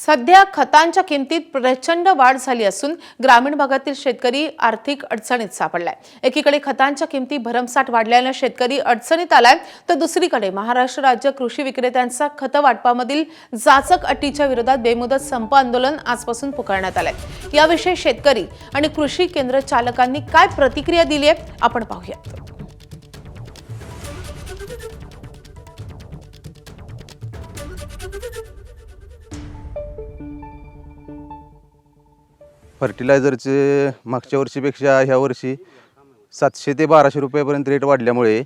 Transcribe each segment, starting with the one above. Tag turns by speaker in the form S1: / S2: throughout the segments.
S1: सध्या खतांच्या किमतीत प्रचंड वाढ झाली असून ग्रामीण भागातील शेतकरी आर्थिक अडचणीत सापडलाय। एकीकडे खतांच्या किमती भरमसाठ वाढल्याने शेतकरी अडचणीत आलाय, तर दुसरीकडे महाराष्ट्र राज्य कृषी विक्रेत्यांचा खत वाटपामधील जाचक अटीच्या विरोधात बेमुदत संप आंदोलन आजपासून पुकारण्यात आलंय। याविषयी शेतकरी आणि कृषी केंद्र चालकांनी काय प्रतिक्रिया दिली आहे आपण पाहूया।
S2: फर्टिलायझरचे मागच्या वर्षीपेक्षा ह्या वर्षी 700 ते 1200 रुपयापर्यंत रेट वाढल्यामुळे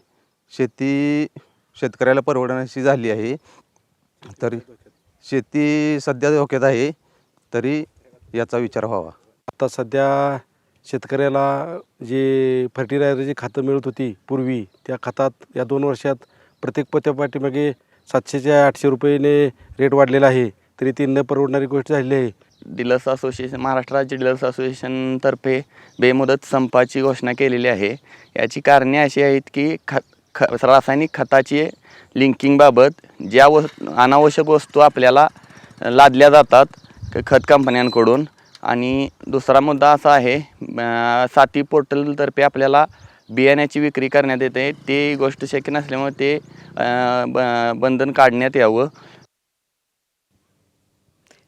S2: शेतकऱ्याला परवडण्याची झाली आहे। तर शेती सध्या धोक्यात आहे, तरी याचा विचार व्हावा।
S3: आता सध्या शेतकऱ्याला जे फर्टिलायझरची खतं मिळत होती पूर्वी, त्या खतात या 2 वर्षात प्रत्येक पोत्यापाठीमागे 700 ते 800 रुपयाने रेट वाढलेला आहे, तरी ती न परवडणारी गोष्ट झालेली आहे।
S4: डीलर्स असोसिएशन, महाराष्ट्र राज्य डीलर्स असोसिएशनतर्फे बेमुदत संपाची घोषणा केलेली आहे। याची कारणे अशी आहेत की रासायनिक खताची लिंकिंगबाबत ज्या अनावश्यक वस्तू आपल्याला लादल्या जातात खत कंपन्यांकडून, आणि दुसरा मुद्दा असा आहे साती पोर्टलतर्फे आपल्याला बियाण्याची विक्री करण्यात येते, ती गोष्ट शक्य नसल्यामुळे ते बंधन काढण्यात यावं।